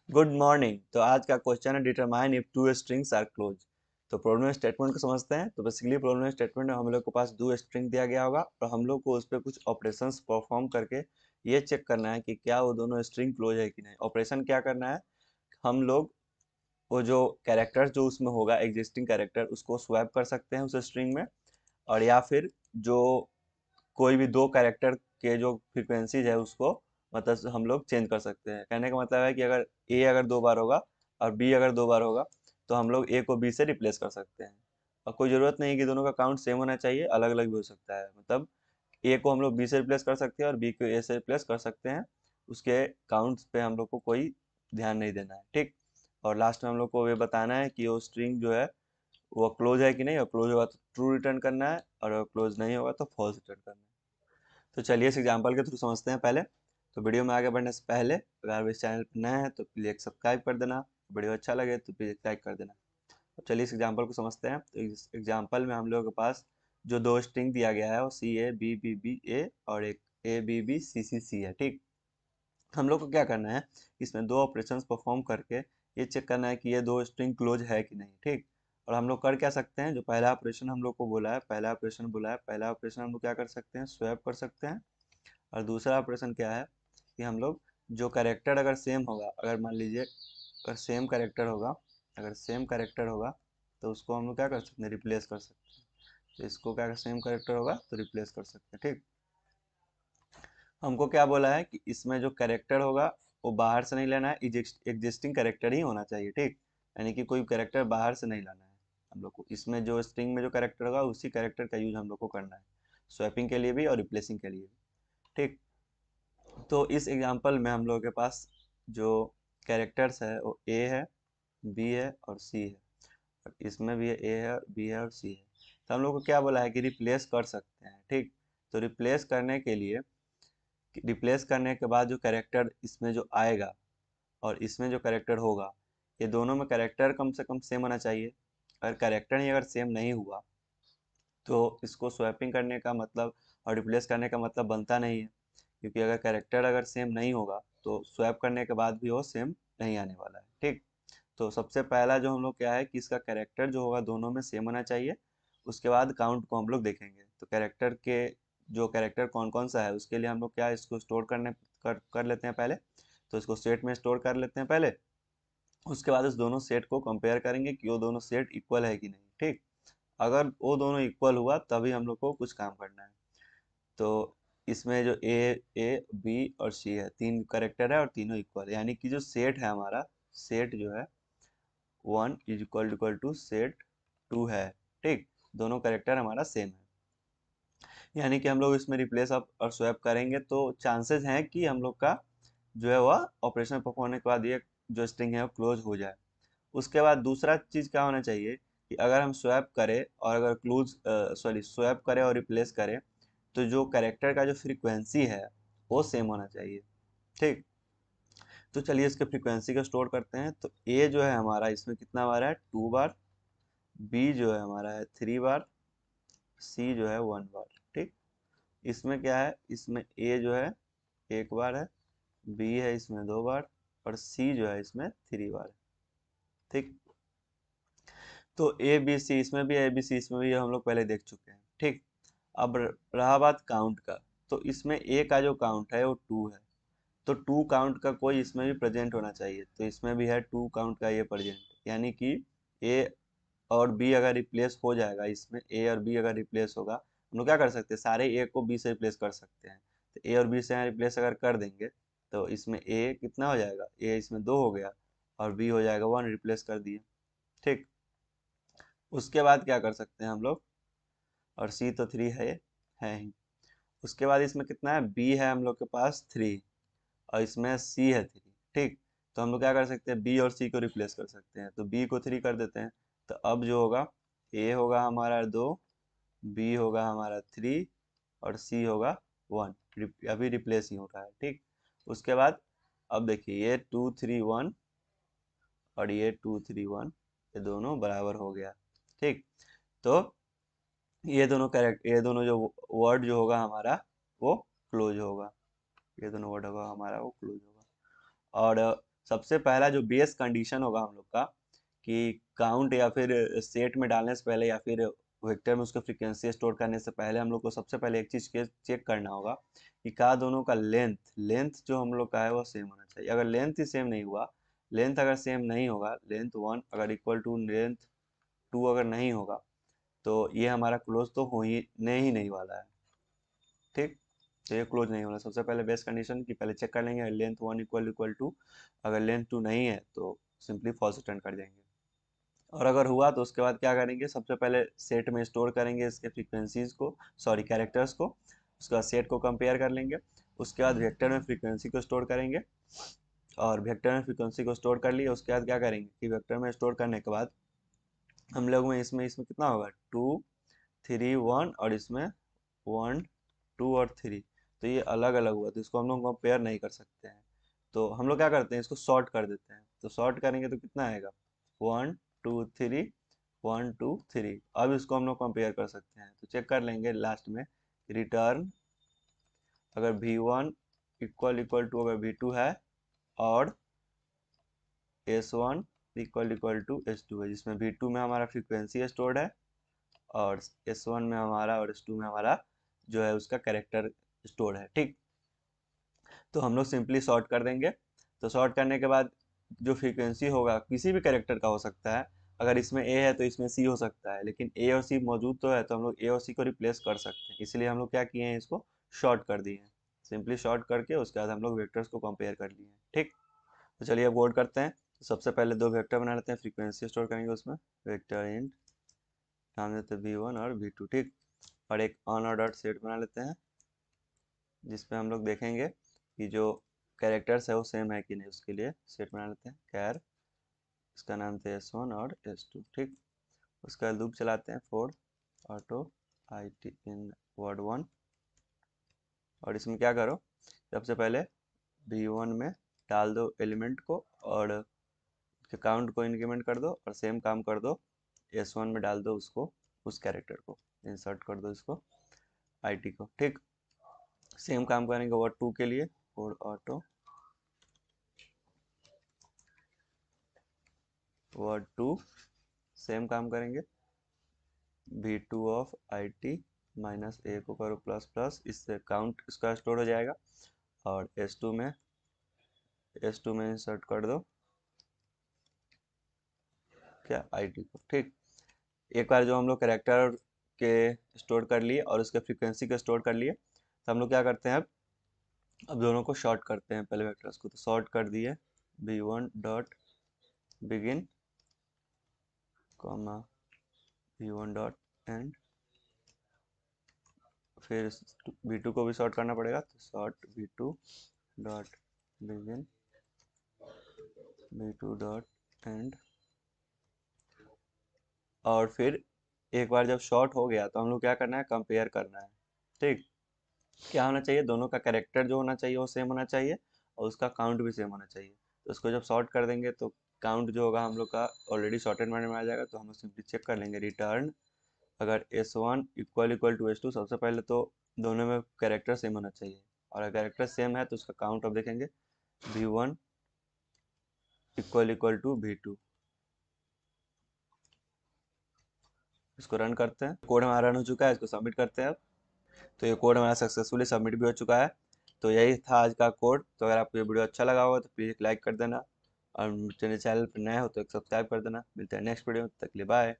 Good morning. तो आज का क्वेश्चन है determine if two strings are close. तो प्रॉब्लम स्टेटमेंट को समझते हैं। तो बेसिकली प्रॉब्लम स्टेटमेंट में हम लोग के पास दो स्ट्रिंग दिया गया होगा और हम लोग को उस पर कुछ ऑपरेशंस परफॉर्म करके ये चेक करना है कि क्या वो दोनों स्ट्रिंग क्लोज है कि नहीं। ऑपरेशन क्या करना है, हम लोग वो जो कैरेक्टर जो उसमें होगा एग्जिस्टिंग कैरेक्टर उसको स्वैप कर सकते हैं उस स्ट्रिंग में, और या फिर जो कोई भी दो कैरेक्टर के जो फ्रीक्वेंसीज है उसको मतलब हम लोग चेंज कर सकते हैं। कहने का मतलब है कि अगर ए अगर दो बार होगा और बी अगर दो बार होगा तो हम लोग ए को बी से रिप्लेस कर सकते हैं। और कोई ज़रूरत नहीं कि दोनों का काउंट सेम होना चाहिए, अलग अलग भी हो सकता है। मतलब ए को हम लोग बी से रिप्लेस कर सकते हैं और बी को ए से रिप्लेस कर सकते हैं। उसके काउंट्स पे हम लोग को कोई ध्यान नहीं देना है, ठीक। और लास्ट में हम लोग को ये बताना है कि वो स्ट्रिंग जो है वो क्लोज है कि नहीं, और क्लोज होगा तो ट्रू रिटर्न करना है और अगर क्लोज नहीं होगा तो फॉल्स रिटर्न करना है। तो चलिए इस एग्जाम्पल के थ्रू समझते हैं पहले। तो वीडियो में आगे बढ़ने से पहले अगर इस चैनल पर नए हैं तो प्लीज़ एक सब्सक्राइब कर देना, वीडियो अच्छा लगे तो प्लीज़ एक लाइक कर देना। तो चलिए इस एग्जाम्पल को समझते हैं। तो इस एग्जाम्पल में हम लोगों के पास जो दो स्ट्रिंग दिया गया है वो सी ए बी बी बी ए और एक ए बी बी सी सी सी है, ठीक। हम लोग को क्या करना है, इसमें दो ऑपरेशंस परफॉर्म करके ये चेक करना है कि ये दो स्ट्रिंग क्लोज है कि नहीं, ठीक। और हम लोग कर क्या सकते हैं, जो पहला ऑपरेशन हम लोग को बोला है, पहला ऑपरेशन हम लोग क्या कर सकते हैं, स्वैप कर सकते हैं। और दूसरा ऑपरेशन क्या है कि हम लोग जो कैरेक्टर अगर सेम होगा, अगर मान लीजिए अगर सेम कैरेक्टर होगा, अगर सेम कैरेक्टर होगा तो उसको हम लोग क्या कर सकते हैं, रिप्लेस कर सकते हैं। तो इसको क्या सेम कैरेक्टर होगा तो रिप्लेस कर सकते हैं, ठीक। हमको क्या बोला है कि इसमें जो कैरेक्टर होगा वो बाहर से नहीं लेना है, एग्जिस्टिंग कैरेक्टर ही होना चाहिए, ठीक। यानी कि कोई कैरेक्टर बाहर से नहीं लाना है। हम लोग को इसमें जो स्ट्रिंग में जो कैरेक्टर होगा उसी कैरेक्टर का यूज हम लोग को करना है, स्वैपिंग के लिए भी और रिप्लेसिंग के लिए भी, ठीक। तो इस एग्जांपल में हम लोगों के पास जो कैरेक्टर्स है वो ए है, बी है और सी है। और इसमें भी ए है, बी है और सी है। तो हम लोग को क्या बोला है कि रिप्लेस कर सकते हैं, ठीक। तो रिप्लेस करने के बाद जो कैरेक्टर इसमें जो आएगा और इसमें जो कैरेक्टर होगा, ये दोनों में कैरेक्टर कम से कम सेम होना चाहिए। अगर कैरेक्टर ही अगर सेम नहीं हुआ तो इसको स्वैपिंग करने का मतलब और रिप्लेस करने का मतलब बनता नहीं है, क्योंकि अगर कैरेक्टर अगर सेम नहीं होगा तो स्वैप करने के बाद भी वो सेम नहीं आने वाला है, ठीक। तो सबसे पहला जो हम लोग क्या है कि इसका कैरेक्टर जो होगा दोनों में सेम होना चाहिए। उसके बाद काउंट को हम लोग देखेंगे। तो कैरेक्टर के जो कैरेक्टर कौन कौन सा है उसके लिए हम लोग क्या इसको स्टोर कर लेते हैं पहले। तो इसको सेट में स्टोर कर लेते हैं पहले। उसके बाद इस दोनों सेट को कंपेयर करेंगे कि वो दोनों सेट इक्वल है कि नहीं, ठीक। अगर वो दोनों इक्वल हुआ तभी हम लोग को कुछ काम करना है। तो इसमें जो ए ए बी और सी है, तीन करेक्टर है और तीनों इक्वल है, यानी कि जो सेट है हमारा, सेट जो है 1 = टू सेट 2 है, ठीक। दोनों करेक्टर हमारा सेम है, यानी कि हम लोग इसमें रिप्लेस अप और स्वैप करेंगे तो चांसेस हैं कि हम लोग का जो है वह ऑपरेशन परफॉर्म होने के बाद ये जो स्ट्रिंग है वो क्लोज हो जाए। उसके बाद दूसरा चीज़ क्या होना चाहिए कि अगर हम स्वैप करें और अगर स्वैप करें और रिप्लेस करें तो जो कैरेक्टर का जो फ्रीक्वेंसी है वो सेम होना चाहिए, ठीक। तो चलिए इसके फ्रीक्वेंसी को स्टोर करते हैं। तो ए जो है हमारा इसमें कितना बार है, 2 बार। बी जो है हमारा है 3 बार। सी जो है 1 बार, ठीक। इसमें क्या है, इसमें ए जो है 1 बार है, बी है इसमें 2 बार और सी जो है इसमें 3 बार है, ठीक। तो ए बी सी इसमें भी, ए बी सी इसमें भी हम लोग पहले देख चुके हैं, ठीक। अब रहा बात काउंट का। तो इसमें ए का जो काउंट है वो 2 है। तो 2 काउंट का कोई इसमें भी प्रेजेंट होना चाहिए। तो इसमें भी है 2 काउंट का ये प्रेजेंट, यानी कि ए और बी अगर रिप्लेस हो जाएगा, इसमें ए और बी अगर रिप्लेस होगा, हम लोग क्या कर सकते हैं, सारे ए को बी से रिप्लेस कर सकते हैं। तो ए और बी से रिप्लेस अगर कर देंगे तो इसमें ए कितना हो जाएगा, ए इसमें 2 हो गया और बी हो जाएगा 1, रिप्लेस कर दिए, ठीक। उसके बाद क्या कर सकते हैं हम लोग, और सी तो 3 है ही। उसके बाद इसमें कितना है, बी है हम लोग के पास 3 और इसमें सी है 3, ठीक। तो हम लोग क्या कर सकते हैं, बी और सी को रिप्लेस कर सकते हैं। तो बी को 3 कर देते हैं। तो अब जो होगा, ए होगा हमारा 2, बी होगा हमारा 3 और सी होगा 1। अभी रिप्लेस ही हो रहा है, ठीक। उसके बाद अब देखिए ये 2 3 1 और ये 2 3 1, ये दोनों बराबर हो गया, ठीक। तो ये दोनों जो वर्ड जो होगा हमारा वो क्लोज होगा, ये दोनों वर्ड होगा हमारा वो क्लोज होगा। और सबसे पहला जो बेस कंडीशन होगा हम लोग का कि काउंट या फिर सेट में डालने से पहले या फिर वेक्टर में उसका फ्रीक्वेंसी स्टोर करने से पहले हम लोग को सबसे पहले एक चीज़ के चेक करना होगा कि का दोनों का लेंथ जो हम लोग का है वो सेम होना चाहिए। अगर लेंथ ही सेम नहीं हुआ, लेंथ अगर सेम नहीं होगा, लेंथ 1 अगर इक्वल टू लेंथ 2 अगर नहीं होगा, तो ये हमारा क्लोज तो होने ही नहीं वाला है। ठीक, तो ये क्लोज नहीं होना। सबसे पहले बेस कंडीशन की पहले चेक कर लेंगे, लेंथ 1 इक्वल टू, अगर लेंथ 2 नहीं है तो सिंपली फॉल्स रिटर्न कर देंगे। और अगर हुआ तो उसके बाद क्या करेंगे, सबसे पहले सेट में स्टोर करेंगे इसके फ्रीक्वेंसीज को, सॉरी कैरेक्टर्स को। उसके बाद सेट को कंपेयर कर लेंगे। उसके बाद वेक्टर में फ्रीक्वेंसी को स्टोर करेंगे, और वेक्टर में फ्रीक्वेंसी को स्टोर कर लिए। उसके बाद क्या करेंगे कि वेक्टर में स्टोर करने के बाद हम लोग में इसमें कितना होगा, 2 3 1, और इसमें 1 2 और 3, तो ये अलग अलग हुआ, तो इसको हम लोग कंपेयर नहीं कर सकते हैं। तो हम लोग क्या करते हैं, इसको सॉर्ट कर देते हैं। तो सॉर्ट करेंगे तो कितना आएगा, 1 2 3 1 2 3। अब इसको हम लोग कंपेयर कर सकते हैं। तो चेक कर लेंगे लास्ट में, रिटर्न अगर v1 इक्वल टू अगर v2 है, और s1 इक्वल टू s2 है, जिसमें v2 में हमारा फ्रीक्वेंसी स्टोर्ड है, और S1 में हमारा और S2 में हमारा जो है उसका कैरेक्टर स्टोर है। ठीक, तो हम लोग सिंपली सॉर्ट कर देंगे। तो सॉर्ट करने के बाद जो फ्रीक्वेंसी होगा किसी भी कैरेक्टर का हो सकता है। अगर इसमें A है तो इसमें C हो सकता है, लेकिन A और C मौजूद तो है, तो हम लोग A और C को रिप्लेस कर सकते हैं। इसलिए हम लोग क्या किए हैं, इसको शॉर्ट कर दिए हैं। सिंपली शॉर्ट करके उसके बाद हम लोग वेक्टर्स को कंपेयर कर लिए हैं। ठीक, तो चलिए अब कोड करते हैं। तो सबसे पहले दो वेक्टर बना लेते हैं, फ्रीक्वेंसी स्टोर करेंगे उसमें। वेक्टर इंट नाम देते हैं v1 और v2। ठीक, और एक अनऑर्डर्ड सेट बना लेते हैं, जिसपे हम लोग देखेंगे कि जो कैरेक्टर्स है वो सेम है कि नहीं। उसके लिए सेट बना लेते हैं कैर, इसका नाम था S1 और S2। ठीक, उसका लूप चलाते हैं for auto IT in word 1। और इसमें क्या करो, सबसे पहले v1 में डाल दो एलिमेंट को, और काउंट को इंक्रीमेंट कर दो, और सेम काम कर दो S1 में डाल दो उसको, उस कैरेक्टर को इंसर्ट कर दो, इसको IT को। ठीक, सेम काम करेंगे वर्ड 2 के लिए, फॉर ऑटो वर्ड 2, सेम काम करेंगे। v2 ऑफ IT माइनस ए को करो प्लस प्लस, इससे काउंट इसका स्टोर हो जाएगा। और S2 में इंसर्ट कर दो क्या, IT को। ठीक, एक बार जो हम लोग कैरेक्टर के स्टोर कर लिए और उसके फ्रीक्वेंसी के स्टोर कर लिए, तो हम लोग क्या करते हैं, अब दोनों को शॉर्ट करते हैं पहले वेक्टर्स को। तो शॉर्ट कर दिए v1 dot begin comma v1 dot and, फिर v2 को भी शॉर्ट करना पड़ेगा। तो short v2 dot begin v2 dot and, और फिर एक बार जब शॉर्ट हो गया तो हम लोग क्या करना है, कंपेयर करना है। ठीक, क्या होना चाहिए, दोनों का कैरेक्टर जो होना चाहिए वो सेम होना चाहिए, और उसका काउंट भी सेम होना चाहिए। तो उसको जब शॉर्ट कर देंगे तो काउंट जो होगा हम लोग का ऑलरेडी शॉर्टेड मैनर में आ जाएगा। तो हम लोग सिंपली चेक कर लेंगे, रिटर्न अगर S1 इक्वल टू S2, सबसे पहले तो दोनों में कैरेक्टर सेम होना चाहिए, और अगर कैरेक्टर सेम है तो उसका काउंट अब देखेंगे, v1 इक्वल टू v2। इसको रन करते हैं, कोड हमारा रन हो चुका है, इसको सबमिट करते हैं अब। तो ये कोड हमारा सक्सेसफुली सबमिट भी हो चुका है। तो यही था आज का कोड। तो अगर आपको ये वीडियो अच्छा लगा होगा तो प्लीज़ लाइक कर देना, और चैनल पर नए हो तो एक सब्सक्राइब कर देना। मिलते हैं नेक्स्ट वीडियो में, तब तक के लिए बाय।